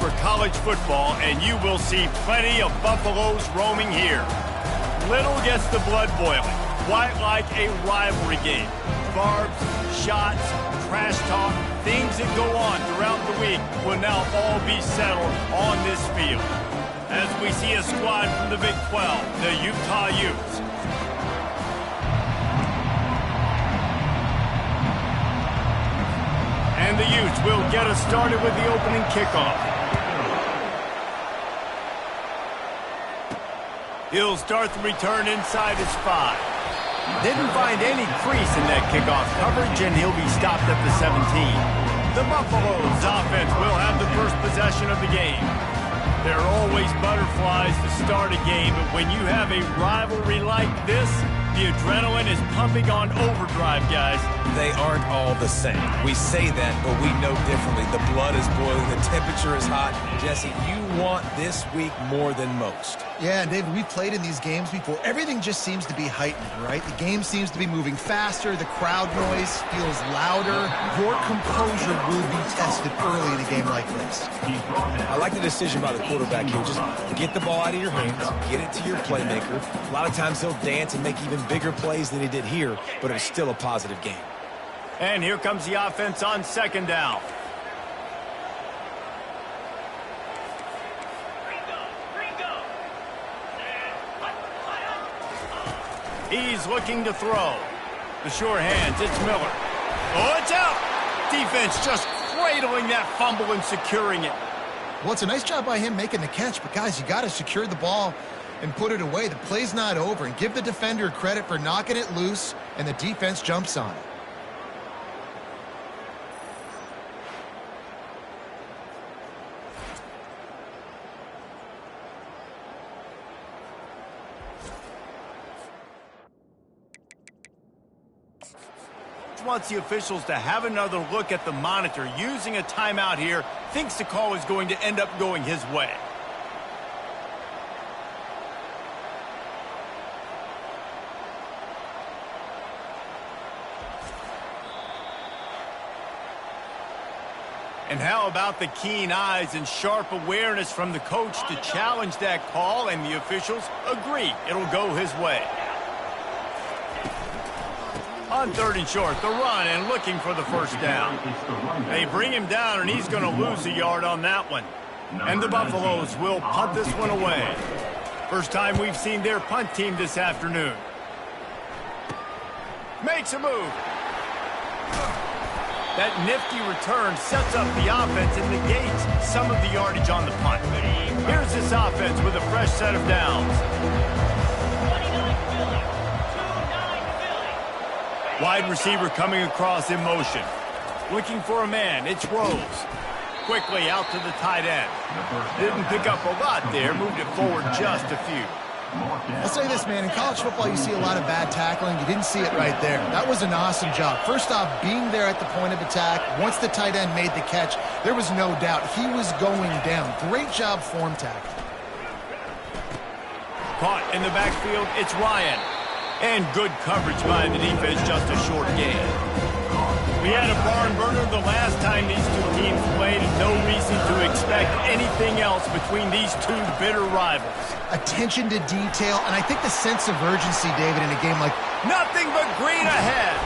for college football, and you will see plenty of Buffaloes roaming here. Little gets the blood boiling, quite like a rivalry game. Barbs, shots, trash talk, things that go on throughout the week will now all be settled on this field. As we see a squad from the Big 12, the Utah Utes. And the Utes will get us started with the opening kickoff. He'll start the return inside his 5. Didn't find any crease in that kickoff coverage, and he'll be stopped at the 17. The Buffaloes offense will have the first possession of the game. There are always butterflies to start a game, but when you have a rivalry like this, the adrenaline is pumping on overdrive, guys. They aren't all the same. We say that, but we know differently. The blood is boiling. The temperature is hot. Jesse, you want this week more than most. Yeah, David, we've played in these games before. Everything just seems to be heightened, right? The game seems to be moving faster. The crowd noise feels louder. Your composure will be tested early in a game like this. I like the decision by the quarterback here. Just get the ball out of your hands, get it to your playmaker. A lot of times he'll dance and make even bigger plays than he did here, but it was still a positive game. And here comes the offense on second down. He's looking to throw. The sure hands, it's Miller. Oh, it's out! Defense just cradling that fumble and securing it. Well, it's a nice job by him making the catch, but guys, you got to secure the ball and put it away. The play's not over, and give the defender credit for knocking it loose, and the defense jumps on it. Wants the officials to have another look at the monitor. Using a timeout here, thinks the call is going to end up going his way. And how about the keen eyes and sharp awareness from the coach to challenge that call, and the officials agree it'll go his way. On third and short, the run and looking for the first down. They bring him down, and he's going to lose a yard on that one. And the Buffaloes will punt this one away. First time we've seen their punt team this afternoon. Makes a move. That nifty return sets up the offense and negates some of the yardage on the punt. Here's this offense with a fresh set of downs. Wide receiver coming across in motion. Looking for a man. It's Rose. Quickly out to the tight end. Didn't pick up a lot there. Moved it forward just a few. I'll say this, man. In college football, you see a lot of bad tackling. You didn't see it right there. That was an awesome job. First off, being there at the point of attack. Once the tight end made the catch, there was no doubt he was going down. Great job form tackling. Caught in the backfield. It's Ryan. And good coverage by the defense, just a short gain. We had a barn burner the last time these two teams played, and no reason to expect anything else between these two bitter rivals. Attention to detail, and I think the sense of urgency, David, in a game like... Nothing but green ahead.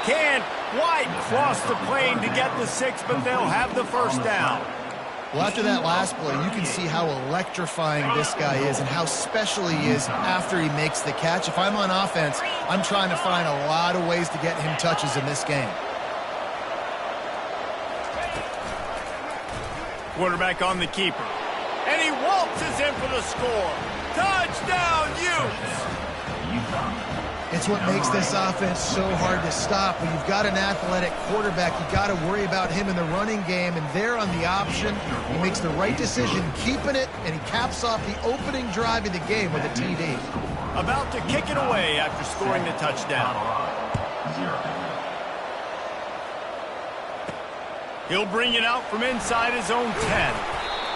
Can't quite cross the plane to get the 6, but they'll have the first down. Well, after that last play, you can see how electrifying this guy is and how special he is after he makes the catch. If I'm on offense, I'm trying to find a lot of ways to get him touches in this game. Quarterback on the keeper. And he waltzes in for the score. Touchdown, Utes! It's what makes this offense so hard to stop. When you've got an athletic quarterback, you've got to worry about him in the running game, and there on the option, he makes the right decision, keeping it, and he caps off the opening drive of the game with a TD. About to kick it away after scoring the touchdown. He'll bring it out from inside his own 10.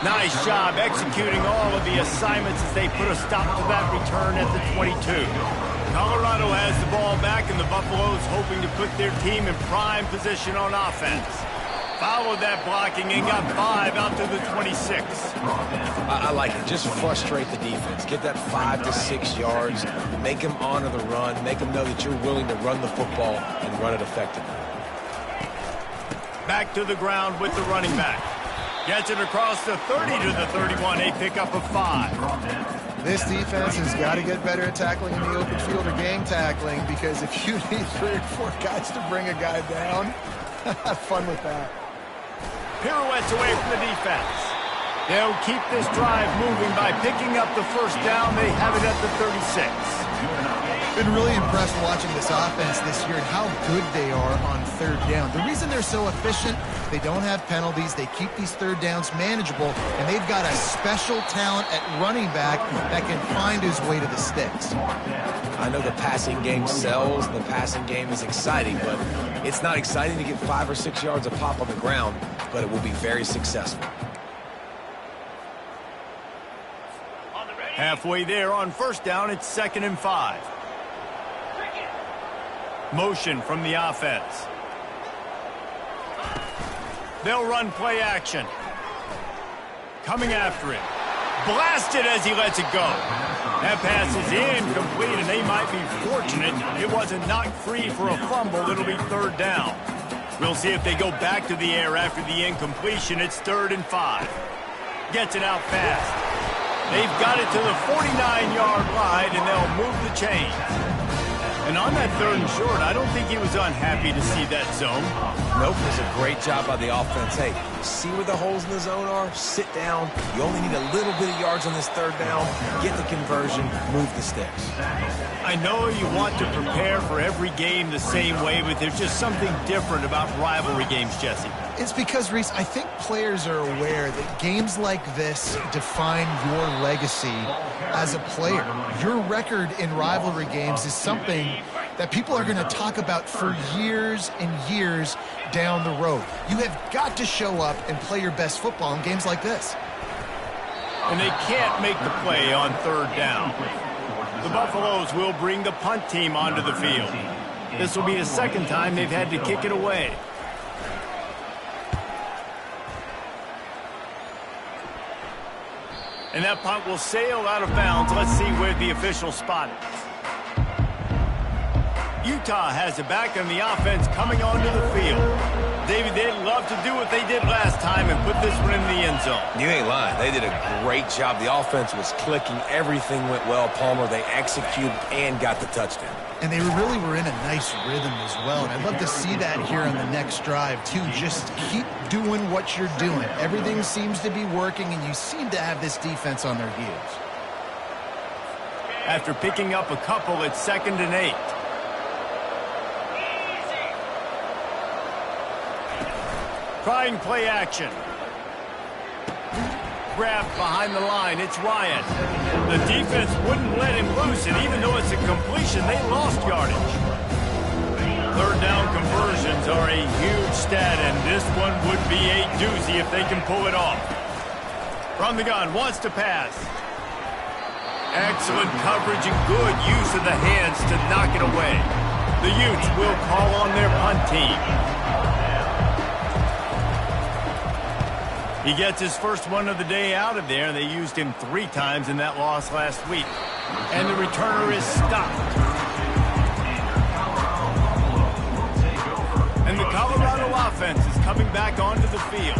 Nice job executing all of the assignments as they put a stop to that return at the 22. Colorado has the ball back, and the Buffaloes hoping to put their team in prime position on offense. followed that blocking and got 5 out to the 26. I like it. Just frustrate the defense. Get that 5 to 6 yards. Make them honor the run. Make them know that you're willing to run the football and run it effectively. Back to the ground with the running back. Gets it across the 30 to the 31, a pickup of 5. This defense has got to get better at tackling in the open field or gang tackling, because if you need 3 or 4 guys to bring a guy down, have fun with that. Pirouettes away from the defense. They'll keep this drive moving by picking up the first down. They have it at the 36. Been really impressed watching this offense this year and how good they are on 3rd down. The reason they're so efficient, they don't have penalties. They keep these 3rd downs manageable, and they've got a special talent at running back that can find his way to the sticks. I know the passing game sells, the passing game is exciting, but it's not exciting to get 5 or 6 yards a pop on the ground, but it will be very successful. Halfway there on 1st down, it's 2nd and 5. Motion from the offense. They'll run play action. Coming after it. Blasted as he lets it go. That pass is incomplete, and they might be fortunate it wasn't knocked free for a fumble. It'll be 3rd down. We'll see if they go back to the air after the incompletion. It's 3rd and 5. Gets it out fast. They've got it to the 49-yard line, and they'll move the chains. And on that 3rd and short, I don't think he was unhappy to see that zone. Nope, it was a great job by the offense. Hey, see where the holes in the zone are? Sit down. You only need a little bit of yards on this 3rd down. Get the conversion, move the sticks. I know you want to prepare for every game the same way, but there's just something different about rivalry games, Jesse. It's because, Reese, I think players are aware that games like this define your legacy as a player. Your record in rivalry games is something that people are going to talk about for years and years down the road. You have got to show up and play your best football in games like this. And they can't make the play on 3rd down. The Buffaloes will bring the punt team onto the field. This will be the 2nd time they've had to kick it away. And that punt will sail out of bounds. Let's see where the official spot it. Utah has it back on the offense coming onto the field. David, they'd love to do what they did last time and put this one in the end zone. You ain't lying. They did a great job. The offense was clicking. Everything went well, Palmer. They executed and got the touchdown. And they really were in a nice rhythm as well. And I'd love to see that here on the next drive, too. Just keep doing what you're doing. Everything seems to be working, and you seem to have this defense on their heels. After picking up a couple, it's 2nd and 8. Trying play action. Grabbed behind the line. It's Ryan. The defense wouldn't let him loose, and even though it's a completion, they lost yardage. 3rd down conversions are a huge stat, and this one would be a doozy if they can pull it off. From the gun, wants to pass. Excellent coverage and good use of the hands to knock it away. The Utes will call on their punt team. He gets his first one of the day out of there. They used him 3 times in that loss last week. And the returner is stopped. And the Colorado offense is coming back onto the field.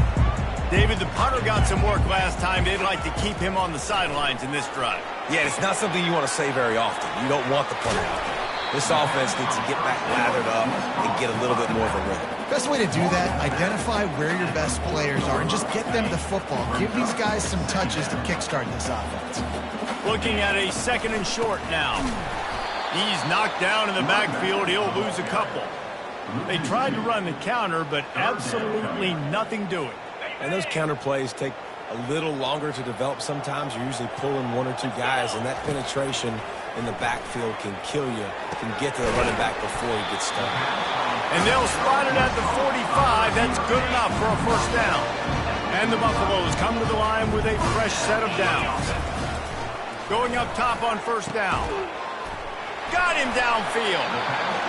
David, the punter got some work last time. They'd like to keep him on the sidelines in this drive. Yeah, it's not something you want to say very often. You don't want the punter out there. This offense needs to get back lathered up and get a little bit more of a rhythm. Best way to do that, identify where your best players are and just get them the football. Give these guys some touches to kickstart this offense. Looking at a 2nd and short now. He's knocked down in the backfield. He'll lose a couple. They tried to run the counter, but absolutely nothing doing. And those counter plays take a little longer to develop sometimes. You're usually pulling 1 or 2 guys, and that penetration in the backfield can kill you, can get to the running back before he gets started. And they'll spot it at the 45. That's good enough for a 1st down. And the Buffaloes come to the line with a fresh set of downs. Going up top on 1st down. Got him downfield.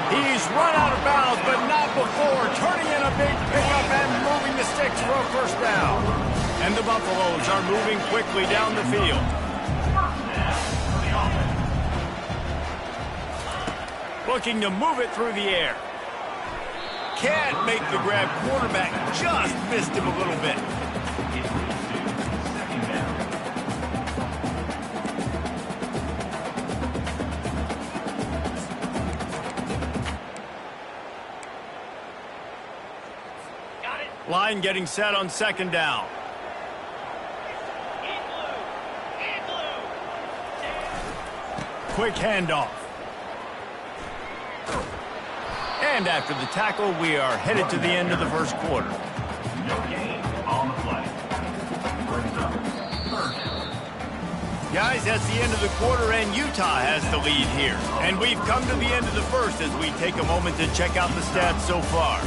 He's run out of bounds, but not before. Turning in a big pickup and moving the sticks for a first down. And the Buffaloes are moving quickly down the field. Looking to move it through the air. Can't make the grab. Quarterback just missed him a little bit. Line getting set on second down. Quick handoff. And after the tackle, we are headed to the end of the first quarter. Guys, that's the end of the quarter, and Utah has the lead here. And we've come to the end of the first as we take a moment to check out the stats so far.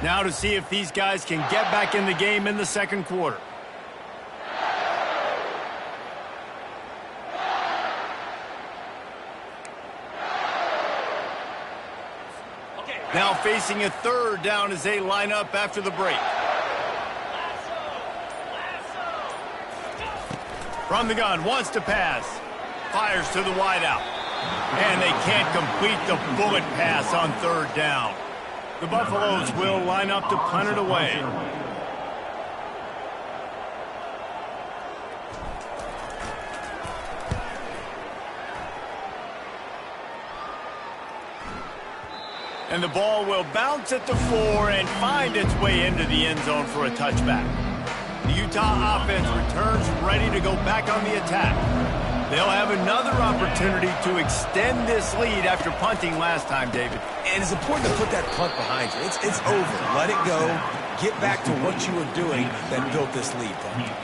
Now to see if these guys can get back in the game in the second quarter. Now facing a third down as they line up after the break. From the gun, wants to pass. Fires to the wideout. And they can't complete the bullet pass on third down. The Buffaloes will line up to punt it away. And the ball will bounce at the 4 and find its way into the end zone for a touchback. The Utah offense returns ready to go back on the attack. They'll have another opportunity to extend this lead after punting last time, David. And it's important to put that punt behind you. It's over. Let it go. Get back to what you were doing that built this lead.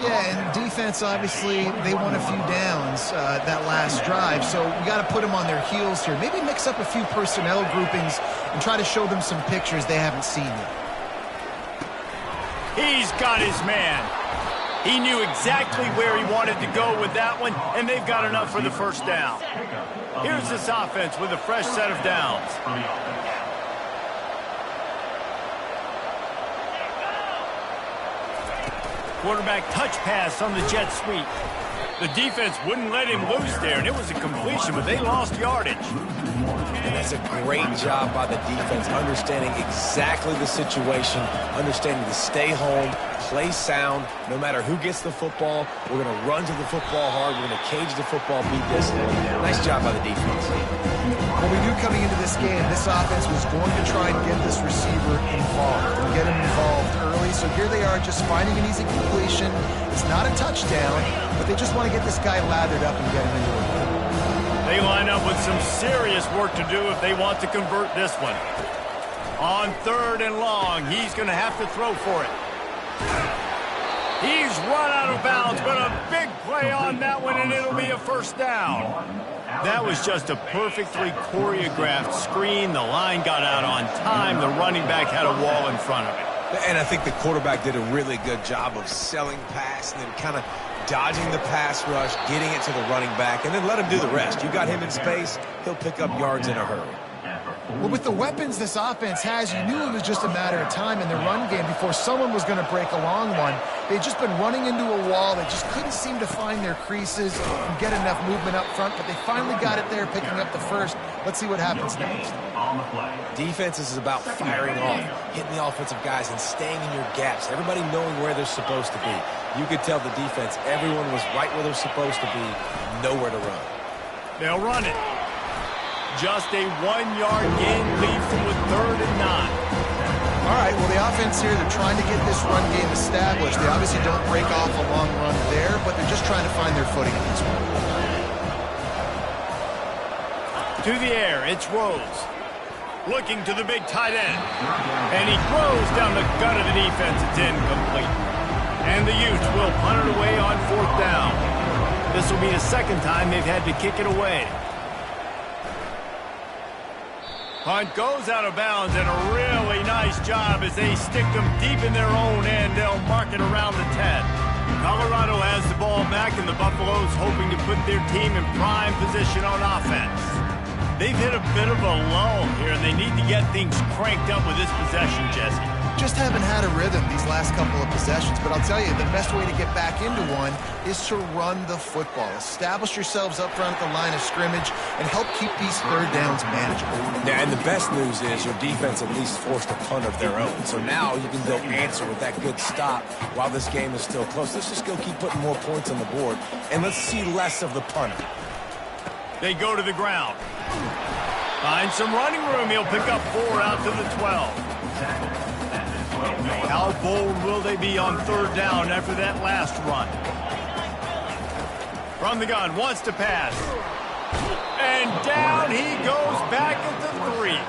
Yeah, and defense, obviously, they won a few downs that last drive, so we got to put them on their heels here. Maybe mix up a few personnel groupings and try to show them some pictures they haven't seen yet. He's got his man. He knew exactly where he wanted to go with that one, and they've got enough for the first down. Here's this offense with a fresh set of downs. Quarterback touch pass on the jet sweep. The defense wouldn't let him loose there, and it was a completion, but they lost yardage. And that's a great job by the defense, understanding exactly the situation, understanding to stay home, play sound. No matter who gets the football, we're going to run to the football hard. We're going to cage the football, be disciplined. Nice job by the defense. Well, we knew coming into this game, this offense was going to try and get this receiver involved and get him involved early. So here they are just finding an easy completion. It's not a touchdown, but they just want to get this guy lathered up and get him into it. They line up with some serious work to do if they want to convert this one. On third and long, he's going to have to throw for it. He's run out of bounds, but a big play on that one, and it'll be a first down. That was just a perfectly choreographed screen. The line got out on time. The running back had a wall in front of it. And I think the quarterback did a really good job of selling pass and then kind of dodging the pass rush, getting it to the running back, and then let him do the rest. You got him in space, he'll pick up yards in a hurry. Well, with the weapons this offense has, you knew it was just a matter of time in the run game before someone was going to break a long one. They'd just been running into a wall. They just couldn't seem to find their creases and get enough movement up front, but they finally got it there, picking up the first. Let's see what happens next. Defense is about firing off, hitting the offensive guys and staying in your gaps, everybody knowing where they're supposed to be. You could tell the defense, everyone was right where they're supposed to be, nowhere to run. They'll run it. Just a 1-yard gain lead from the 3rd and 9. All right, well, the offense here, they're trying to get this run game established. They obviously don't break off a long run there, but they're just trying to find their footing in this one. To the air, it's Rose. Looking to the big tight end. And he throws down the gut of the defense. It's incomplete. And the Utes will punt it away on 4th down. This will be the second time they've had to kick it away. Punt goes out of bounds, and a really nice job as they stick them deep in their own end. They'll mark it around the 10. Colorado has the ball back, and the Buffaloes hoping to put their team in prime position on offense. They've hit a bit of a lull here, and they need to get things cranked up with this possession, Jesse. Just haven't had a rhythm these last couple of possessions, but I'll tell you, the best way to get back into one is to run the football. Establish yourselves up front at the line of scrimmage and help keep these third downs manageable. Yeah, and the best news is your defense at least forced a punt of their own. So now you can go answer with that good stop while this game is still close. Let's just go keep putting more points on the board, and let's see less of the punter. They go to the ground. Find some running room. He'll pick up 4 out to the 12. How bold will they be on third down after that last run? From the gun, wants to pass. And down he goes back at the 3.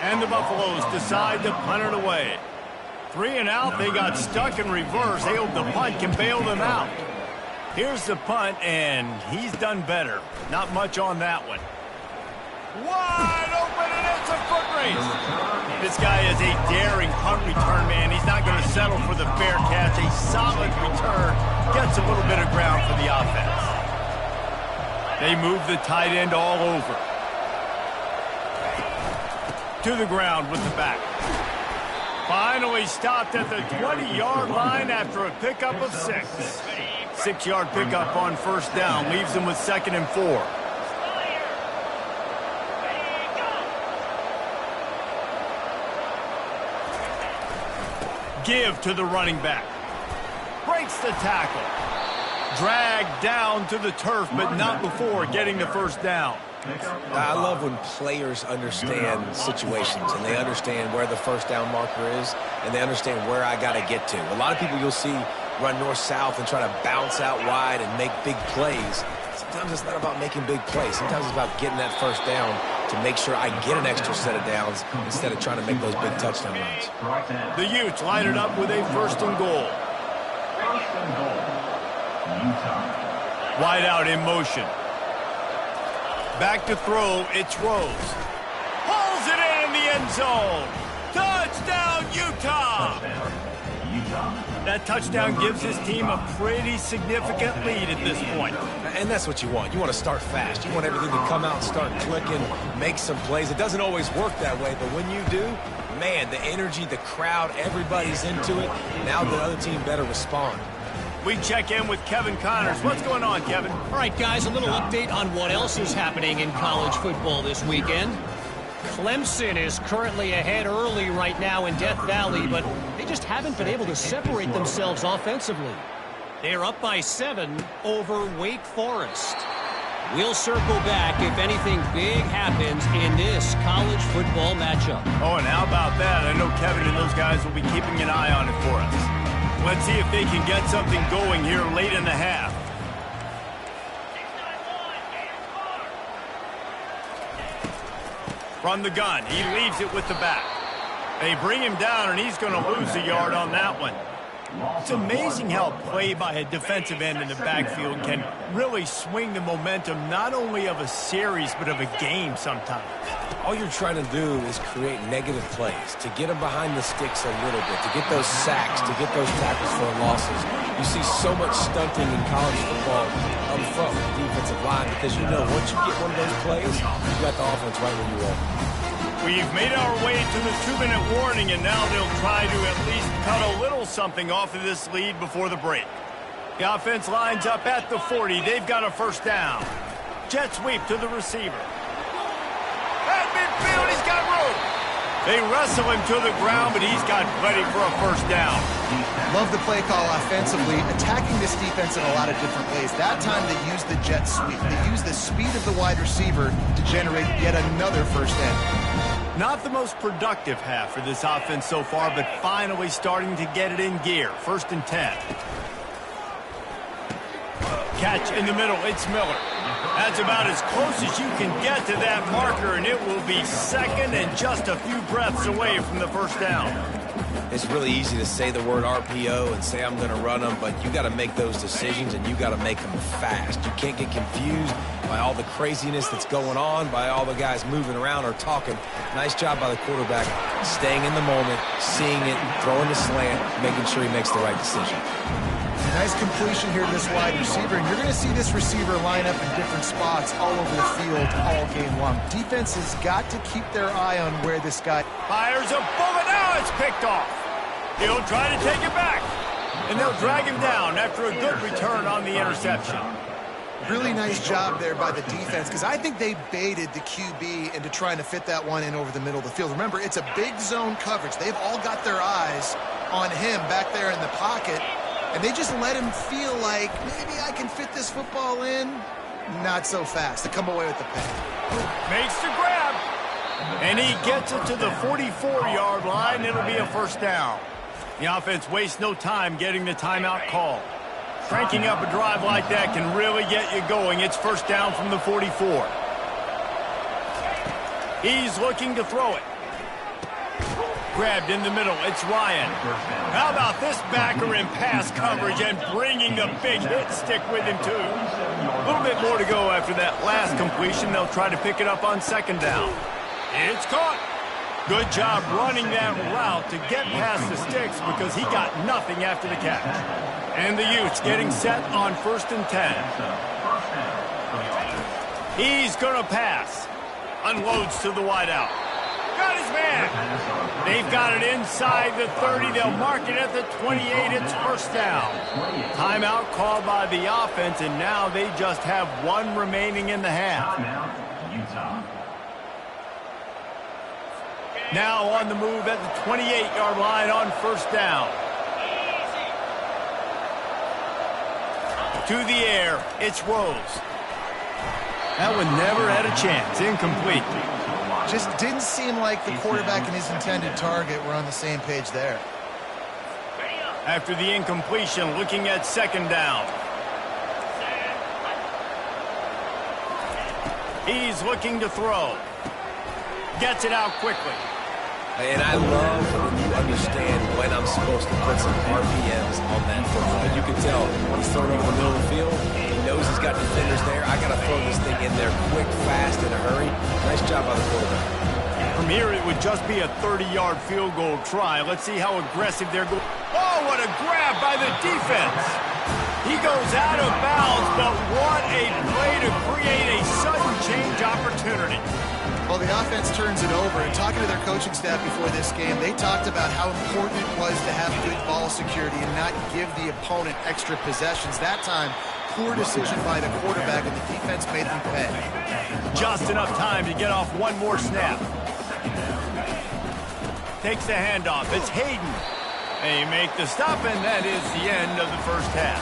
And the Buffaloes decide to punt it away. 3 and out, they got stuck in reverse. They hope the punt can bail them out. Here's the punt, and he's done better. Not much on that one. Wide open, and it's a foot race. This guy is a daring punt return man. He's not going to settle for the fair catch. A solid return gets a little bit of ground for the offense. They move the tight end all over. To the ground with the back. Finally stopped at the 20-yard line after a pickup of 6. 6-yard pickup on first down leaves them with 2nd and 4. Give to the running back. Breaks the tackle. Dragged down to the turf, but not before getting the first down. I love when players understand situations and they understand where the first down marker is and they understand where I got to get to. A lot of people you'll see run north-south and try to bounce out wide and make big plays. Sometimes it's not about making big plays. Sometimes it's about getting that first down to make sure I get an extra set of downs instead of trying to make those big touchdown runs. The Utes line it up with a 1st and goal. Wide out in motion. Back to throw, it's Rose. Pulls it in the end zone. Touchdown, Utah! That touchdown gives his team a pretty significant lead at this point. And that's what you want. You want to start fast. You want everything to come out and start clicking, make some plays. It doesn't always work that way, but when you do, man, the energy, the crowd, everybody's into it. Now the other team better respond. We check in with Kevin Connors. What's going on, Kevin? All right, guys, a little update on what else is happening in college football this weekend. Clemson is currently ahead early right now in Death Valley, but they just haven't been able to separate themselves offensively. They're up by 7 over Wake Forest. We'll circle back if anything big happens in this college football matchup. Oh, and how about that? I know Kevin and those guys will be keeping an eye on it for us. Let's see if they can get something going here late in the half. From the gun, he leaves it with the back. They bring him down, and he's going to lose a yard on that one. It's amazing how play by a defensive end in the backfield can really swing the momentum not only of a series but of a game sometimes. All you're trying to do is create negative plays, to get them behind the sticks a little bit, to get those sacks, to get those tackles for losses. You see so much stunting in college football up front with the defensive line because you know once you get one of those plays, you got the offense right where you are. We've made our way to the 2-minute warning, and now they'll try to at least cut a little something off of this lead before the break. The offense lines up at the 40. They've got a first down. Jet sweep to the receiver. At midfield, he's got room. They wrestle him to the ground, but he's got plenty for a first down. Love the play call offensively, attacking this defense in a lot of different ways. That time they used the jet sweep. They used the speed of the wide receiver to generate yet another first down. Not the most productive half for this offense so far, but finally starting to get it in gear. 1st and 10. Catch in the middle, it's Miller. That's about as close as you can get to that marker, and it will be 2nd and just a few breaths away from the first down. It's really easy to say the word RPO and say I'm going to run them, but you got to make those decisions and you got to make them fast. You can't get confused by all the craziness that's going on, by all the guys moving around or talking. Nice job by the quarterback, staying in the moment, seeing it, throwing the slant, making sure he makes the right decision. Nice completion here to this wide receiver, and you're going to see this receiver line up in different spots all over the field all game long. Defense has got to keep their eye on where this guy fires a bullet. Now it's picked off. He'll try to take it back, and they'll drag him down after a good return on the interception. Really nice job there by the defense, because I think they baited the QB into trying to fit that one in over the middle of the field. Remember, it's a big zone coverage. They've all got their eyes on him back there in the pocket, and they just let him feel like, maybe I can fit this football in. Not so fast. They come away with the pick. Makes the grab, and he gets it to the 44-yard line. It'll be a first down. The offense wastes no time getting the timeout call. Cranking up a drive like that can really get you going. It's first down from the 44. He's looking to throw it. Grabbed in the middle. It's Ryan. How about this backer in pass coverage and bringing the big hit stick with him, too? A little bit more to go after that last completion. They'll try to pick it up on second down. It's caught. Good job running that route to get past the sticks because he got nothing after the catch. And the Utes getting set on 1st and 10. He's going to pass. Unloads to the wideout. Got his man. They've got it inside the 30. They'll mark it at the 28. It's first down. Timeout called by the offense, and now they just have one remaining in the half. Now on the move at the 28-yard line on first down. To the air, it's Rose. That one never had a chance. Incomplete. Just didn't seem like the quarterback and his intended target were on the same page there. After the incompletion, looking at second down. He's looking to throw. Gets it out quickly. And I love when you understand when I'm supposed to put some RPMs on that football. And you can tell he's throwing over the middle of the field. He knows he's got defenders there. I got to throw this thing in there quick, fast, in a hurry. Nice job by the quarterback. From here, it would just be a 30-yard field goal try. Let's see how aggressive they're going. Oh, what a grab by the defense. He goes out of bounds, but what a play to create a sudden change opportunity. Well, the offense turns it over, and talking to their coaching staff before this game, they talked about how important it was to have good ball security and not give the opponent extra possessions. That time, poor decision by the quarterback, and the defense made them pay. Just enough time to get off one more snap. Takes the handoff. It's Hayden. They make the stop, and that is the end of the first half.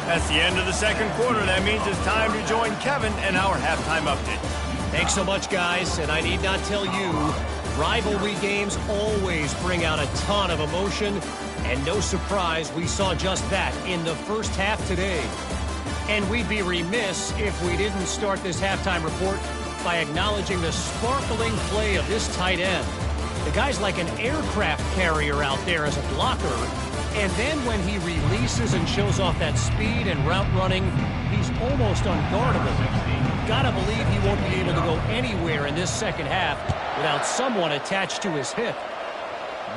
That's the end of the second quarter. That means it's time to join Kevin and our halftime update. Thanks so much, guys, and I need not tell you, rivalry games always bring out a ton of emotion, and no surprise, we saw just that in the first half today. And we'd be remiss if we didn't start this halftime report by acknowledging the sparkling play of this tight end. The guy's like an aircraft carrier out there as a blocker, and then when he releases and shows off that speed and route running, he's almost unguardable. Gotta believe he won't be able to go anywhere in this second half without someone attached to his hip.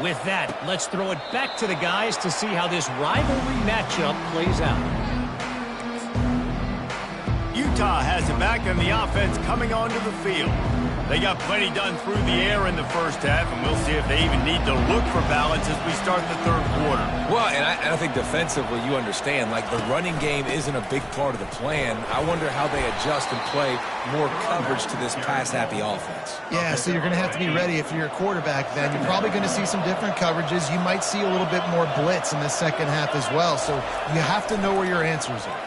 With that, let's throw it back to the guys to see how this rivalry matchup plays out. Utah has it back, and the offense coming onto the field. They got plenty done through the air in the first half, and we'll see if they even need to look for balance as we start the third quarter. Well, and I think defensively, you understand, like the running game isn't a big part of the plan. I wonder how they adjust and play more coverage to this pass-happy offense. Yeah, so you're going to have to be ready if you're a quarterback then. You're probably going to see some different coverages. You might see a little bit more blitz in the second half as well, so you have to know where your answers are.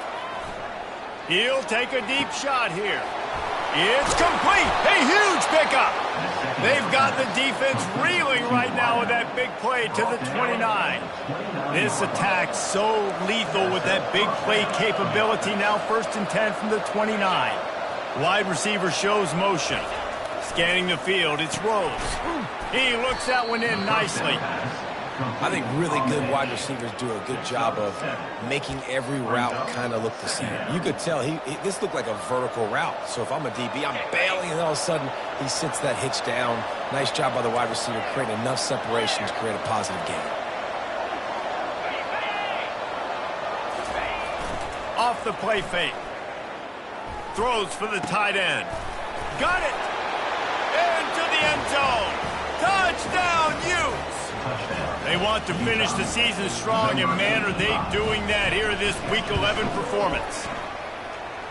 He'll take a deep shot here. It's complete. A huge pickup. They've got the defense reeling right now with that big play to the 29. This attack so lethal with that big play capability. Now 1st and 10 from the 29. Wide receiver shows motion. Scanning the field, it's Rose. He looks that one in nicely. I think really good wide receivers do a good job of making every route kind of look the same. You could tell this looked like a vertical route. So if I'm a DB, I'm bailing, and all of a sudden he sits that hitch down. Nice job by the wide receiver, creating enough separation to create a positive gain. off the play fake. Throws for the tight end. Got it! Into the end zone. Touchdown, Utes! They want to finish the season strong, and man, are they doing that here in this Week 11 performance.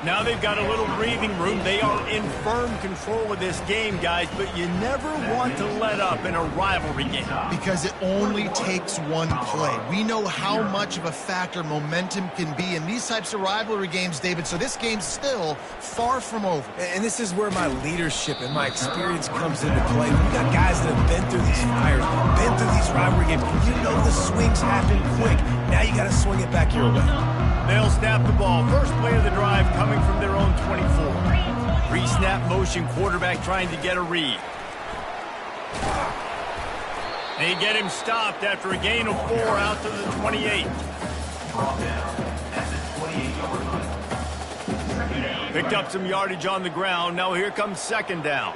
Now they've got a little breathing room. They are in firm control of this game, guys, but you never want to let up in a rivalry game. Because it only takes one play. We know how much of a factor momentum can be in these types of rivalry games, David, so this game's still far from over. And this is where my leadership and my experience comes into play. We've got guys that have been through these fires, been through these rivalry games. You know the swings happen quick. Now you got to swing it back your way. They'll snap the ball. First play of the drive coming from their own 24. Pre-snap motion, quarterback trying to get a read. They get him stopped after a gain of 4 out to the 28. Picked up some yardage on the ground. Now here comes second down.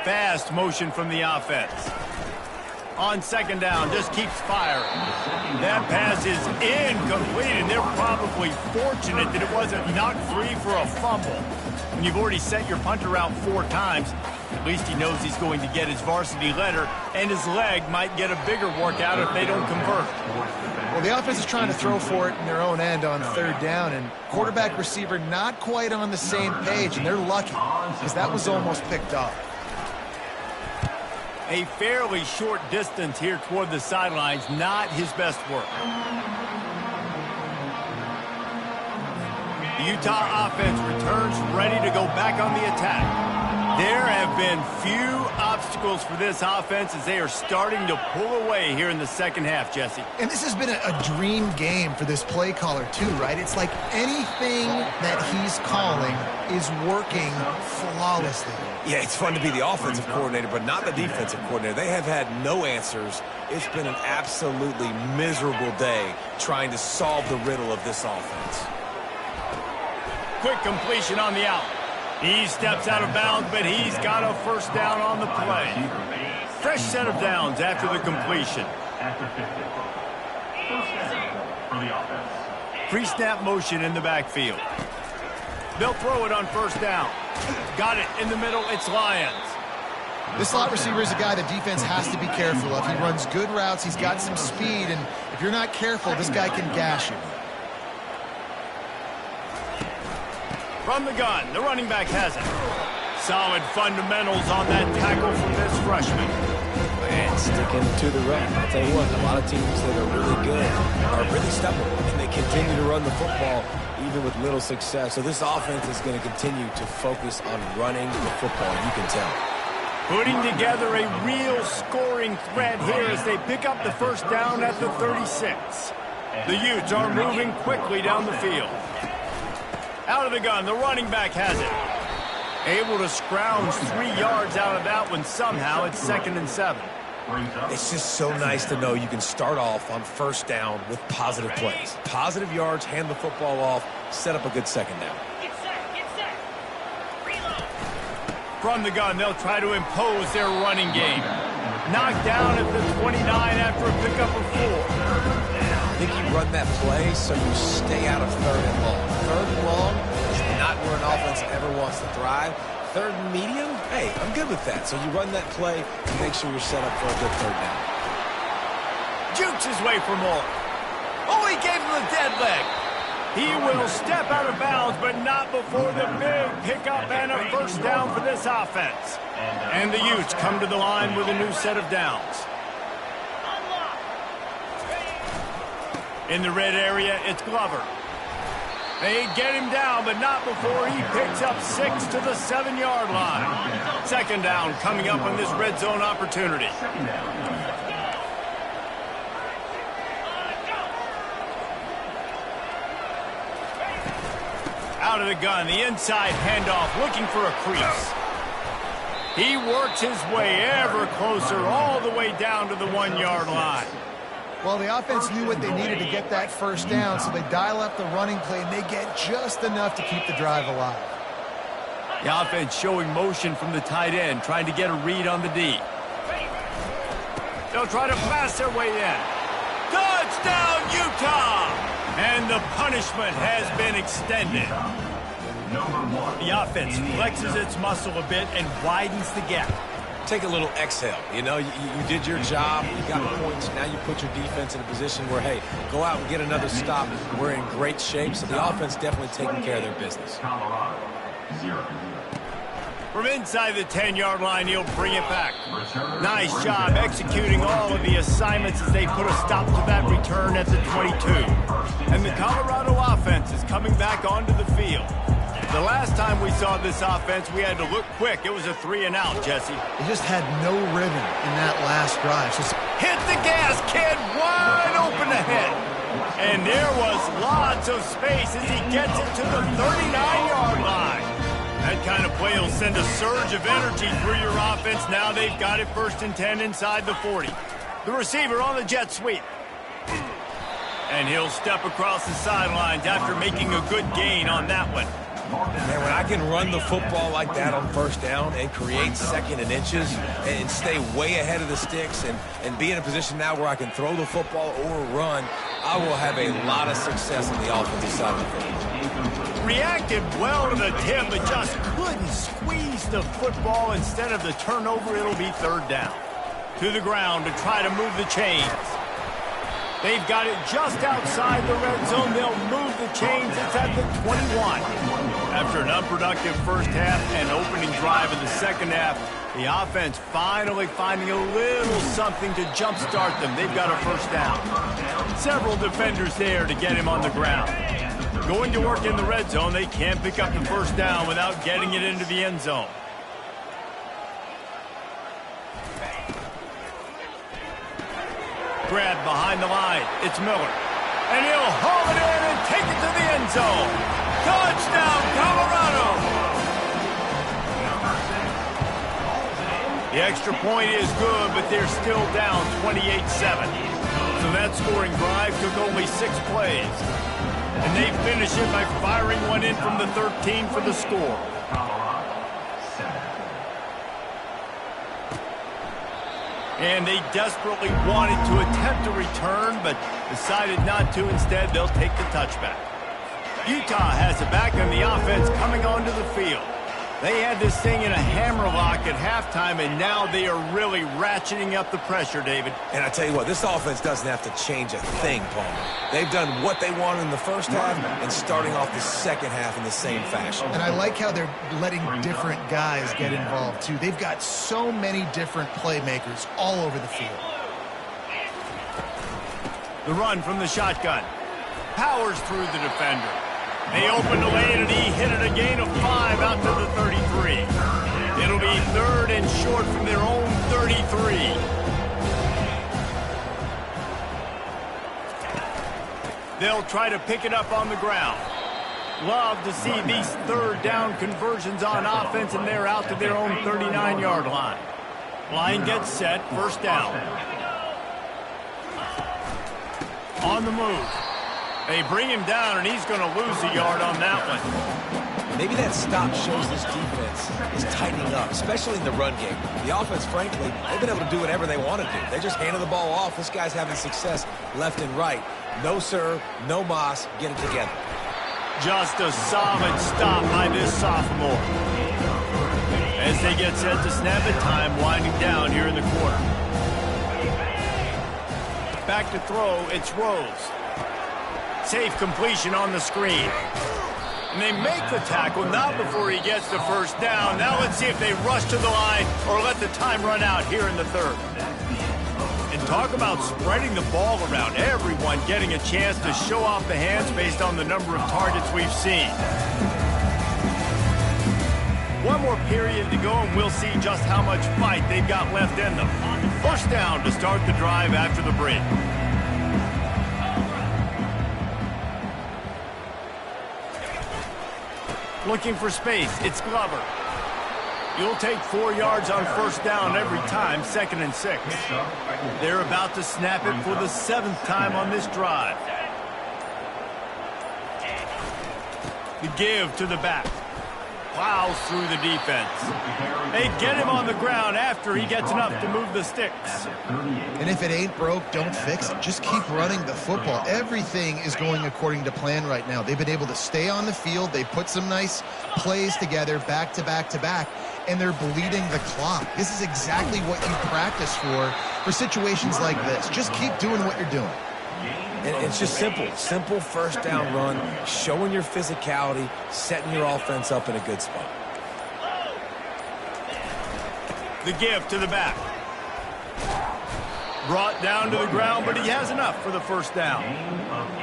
Fast motion from the offense. On second down, just keeps firing. That pass is incomplete, and they're probably fortunate that it wasn't knocked free for a fumble. When you've already sent your punter out 4 times, at least he knows he's going to get his varsity letter, and his leg might get a bigger workout if they don't convert. Well, the offense is trying to throw for it in their own end on third down, and quarterback receiver not quite on the same page, and they're lucky because that was almost picked off. A fairly short distance here toward the sidelines, not his best work. The Utah offense returns ready to go back on the attack. There have been few obstacles for this offense as they are starting to pull away here in the second half, Jesse. And this has been a dream game for this play caller too, right? It's like anything that he's calling is working flawlessly. Yeah, it's fun to be the offensive coordinator, but not the defensive coordinator. They have had no answers. It's been an absolutely miserable day trying to solve the riddle of this offense. Quick completion on the out. He steps out of bounds, but he's got a first down on the play. Fresh set of downs after the completion. Pre-snap motion in the backfield. They'll throw it on first down. Got it in the middle. It's Lions. This slot receiver is a guy the defense has to be careful of. He runs good routes. He's got some speed, and if you're not careful, this guy can gash you. From the gun, the running back has it. Solid fundamentals on that tackle from this freshman. And sticking to the run. I'll tell you what, a lot of teams that are really good are really stubborn, and they continue to run the football even with little success. So this offense is going to continue to focus on running the football, you can tell. Putting together a real scoring threat here as they pick up the first down at the 36. The Utes are moving quickly down the field. Out of the gun, the running back has it. Able to scrounge 3 yards out of that one somehow. It's 2nd and 7. It's just so nice to know you can start off on first down with positive plays. Positive yards, hand the football off, set up a good second down. Get set. Reload. From the gun, they'll try to impose their running game. Knocked down at the 29 after a pickup of 4. I think you run that play so you stay out of third and long. Third and long is not where an offense ever wants to thrive. Third and medium, hey, I'm good with that. So you run that play and make sure you're set up for a good third down. Jukes his way for more. Oh, he gave him the dead leg. He will step out of bounds, but not before the big pickup and a first down for this offense. And the Utes come to the line with a new set of downs. In the red area, it's Glover. They get him down, but not before he picks up 6 to the 7-yard line. Second down coming up on this red zone opportunity. Out of the gun, the inside handoff, looking for a crease. He works his way ever closer, all the way down to the 1-yard line. Well, the offense knew what they needed to get that first down, so they dial up the running play, and they get just enough to keep the drive alive. The offense showing motion from the tight end, trying to get a read on the D. They'll try to pass their way in. Touchdown, Utah! And the punishment has been extended. The offense flexes its muscle a bit and widens the gap. Take a little exhale. You know, you did your job. You got points. Now you put your defense in a position where, hey, go out and get another stop. We're in great shape, so the offense definitely taking care of their business. From inside the 10-yard line, he'll bring it back. Nice job executing all of the assignments as they put a stop to that return at the 22. And the Colorado offense is coming back onto the field. The last time we saw this offense, we had to look quick. It was a 3-and-out, Jesse. They just had no rhythm in that last drive. So hit the gas, kid, wide open ahead. And there was lots of space as he gets it to the 39-yard line. That kind of play will send a surge of energy through your offense. Now they've got it 1st and 10 inside the 40. The receiver on the jet sweep. And he'll step across the sidelines after making a good gain on that one. Man, when I can run the football like that on 1st down and create 2nd and inches and stay way ahead of the sticks and be in a position now where I can throw the football or run, I will have a lot of success on the offensive side of the football. Reacted well to the tip, but just couldn't squeeze the football. Instead of the turnover, it'll be 3rd down. To the ground to try to move the chains. They've got it just outside the red zone. They'll move the chains. It's at the 21. After an unproductive first half and opening drive in the second half, the offense finally finding a little something to jumpstart them. They've got a 1st down. Several defenders there to get him on the ground. Going to work in the red zone, they can't pick up the 1st down without getting it into the end zone. Grab behind the line. It's Miller. And he'll haul it in and take it to the end zone. Touchdown, Colorado! The extra point is good, but they're still down 28-7. So that scoring drive took only 6 plays. And they finish it by firing one in from the 13 for the score. And they desperately wanted to attempt a return, but decided not to. Instead, they'll take the touchback. Utah has it back on the offense coming onto the field. They had this thing in a hammerlock at halftime, and now they are really ratcheting up the pressure, David. And I tell you what, this offense doesn't have to change a thing, Palmer. They've done what they wanted in the first half and starting off the second half in the same fashion. And I like how they're letting different guys get involved, too. They've got so many different playmakers all over the field. The run from the shotgun. Powers through the defender. They opened the lane, and he hit it a gain of 5 out to the 33. It'll be 3rd and short from their own 33. They'll try to pick it up on the ground. Love to see these 3rd down conversions on offense, and they're out to their own 39-yard line. Line gets set, 1st down. On the move. They bring him down, and he's going to lose a yard on that one. Maybe that stop shows this defense is tightening up, especially in the run game. The offense, frankly, they've been able to do whatever they want to do. They just handed the ball off. This guy's having success left and right. No, sir, no mas. Get it together. Just a solid stop by this sophomore. As they get set to snap it, time winding down here in the quarter. Back to throw, it's Rose. Safe completion on the screen. And they make the tackle, not before he gets the 1st down. Now let's see if they rush to the line or let the time run out here in the 3rd. And talk about spreading the ball around. Everyone getting a chance to show off the hands based on the number of targets we've seen. One more period to go, and we'll see just how much fight they've got left in them. 1st down to start the drive after the break. Looking for space, it's Glover. You'll take 4 yards on 1st down every time, 2nd and 6. They're about to snap it for the 7th time on this drive. The give to the back. plows through the defense. They get him on the ground after he gets enough to move the sticks. And if it ain't broke, don't fix it. Just keep running the football. Everything is going according to plan right now. They've been able to stay on the field. They put some nice plays together back to back to back, and they're bleeding the clock. This is exactly what you practice for situations like this. Just keep doing what you're doing. And it's just simple first down run, showing your physicality, setting your offense up in a good spot. The give to the back. Brought down to the ground, but he has enough for the first down.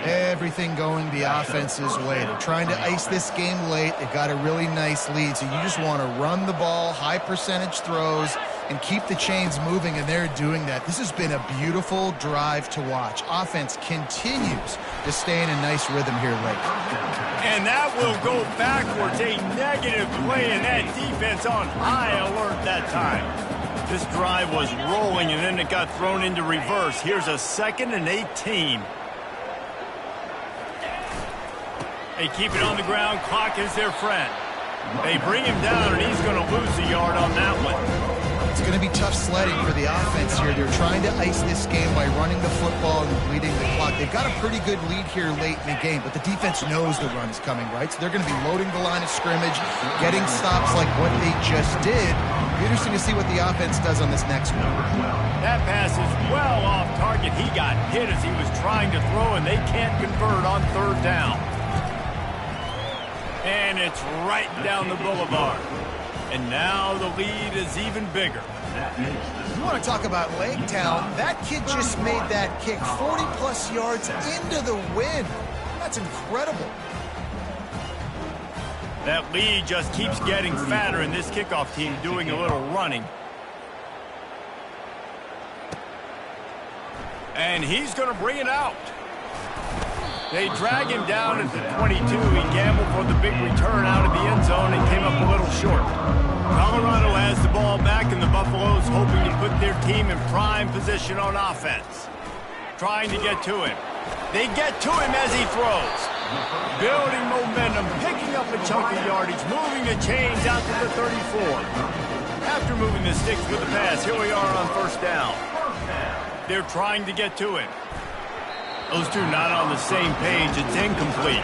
Everything going the offense's way. They're trying to ice this game late. They've got a really nice lead, so you just want to run the ball, high percentage throws, and keep the chains moving, and they're doing that. This has been a beautiful drive to watch. Offense continues to stay in a nice rhythm here late. And that will go backwards. A negative play, and that defense on high alert that time. This drive was rolling, and then it got thrown into reverse. Here's a 2nd and 18. They keep it on the ground. Clock is their friend. They bring him down, and he's going to lose a yard on that one. It's going to be tough sledding for the offense here. They're trying to ice this game by running the football and bleeding the clock. They've got a pretty good lead here late in the game, but the defense knows the run's coming, right? So they're going to be loading the line of scrimmage, getting stops like what they just did. It'll be interesting to see what the offense does on this next one. That pass is well off target. He got hit as he was trying to throw, and they can't convert on 3rd down. And it's right down the boulevard. And now the lead is even bigger. You want to talk about leg talent? That kid just made that kick 40-plus yards into the wind. That's incredible. That lead just keeps getting fatter, and this kickoff team doing a little running. And he's going to bring it out. They drag him down at the 22. He gambled for the big return out of the end zone and came up a little short. Colorado has the ball back, and the Buffaloes hoping to put their team in prime position on offense. Trying to get to him. They get to him as he throws. Building momentum, picking up a chunk of yardage, moving the chains out to the 34. After moving the sticks with the pass, here we are on 1st down. They're trying to get to him. Those two not on the same page. It's incomplete.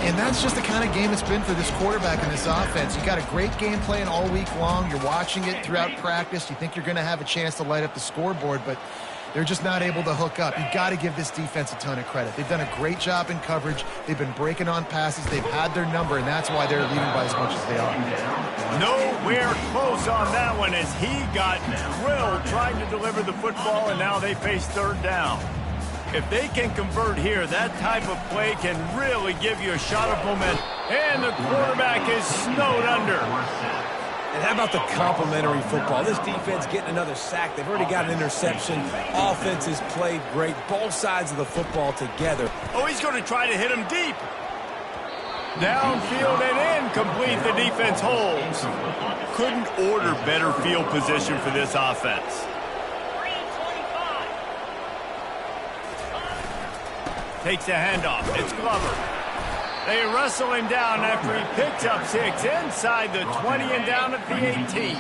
And that's just the kind of game it's been for this quarterback and this offense. You got a great game plan all week long. You're watching it throughout practice. You think you're going to have a chance to light up the scoreboard, but they're just not able to hook up. You got to give this defense a ton of credit. They've done a great job in coverage. They've been breaking on passes. They've had their number, and that's why they're leading by as much as they are. Nowhere close on that one as he got drilled trying to deliver the football, and now they face 3rd down. If they can convert here, that type of play can really give you a shot of momentum. And the quarterback is snowed under. And how about the complimentary football? This defense getting another sack. They've already got an interception. Offense has played great. Both sides of the football together. Oh, he's going to try to hit him deep. Downfield and incomplete. The defense holds. Couldn't order better field position for this offense. Takes a handoff. It's Glover. They wrestle him down after he picks up 6 inside the 20 and down at the 18.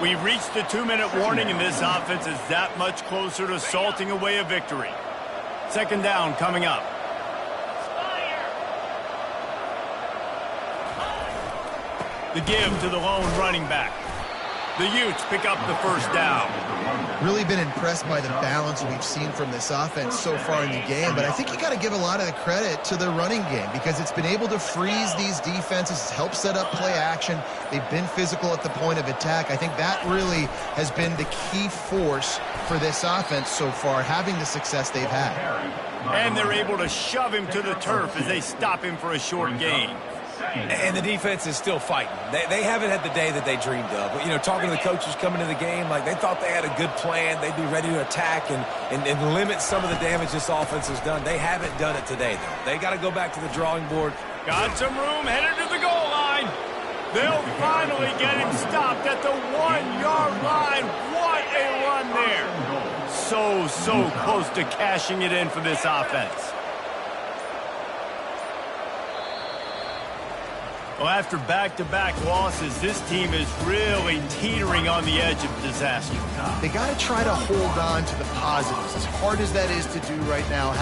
We've reached the 2-minute warning, and this offense is that much closer to salting away a victory. 2nd down coming up. The give to the lone running back. The Utes pick up the 1st down. Really been impressed by the balance we've seen from this offense so far in the game, but I think you got to give a lot of the credit to the running game because it's been able to freeze these defenses, help set up play action. They've been physical at the point of attack. I think that really has been the key force for this offense so far, having the success they've had. And they're able to shove him to the turf as they stop him for a short gain. And the defense is still fighting. They haven't had the day that they dreamed of. But, you know, talking to the coaches coming into the game, like they thought they had a good plan. They'd be ready to attack and limit some of the damage this offense has done. They haven't done it today, though. They got to go back to the drawing board. Got some room, headed to the goal line. They'll finally get him stopped at the 1-yard line. What a run there. So close to cashing it in for this offense. Well, after back-to-back losses, this team is really teetering on the edge of disaster. They got to try to hold on to the positives. As hard as that is to do right now, having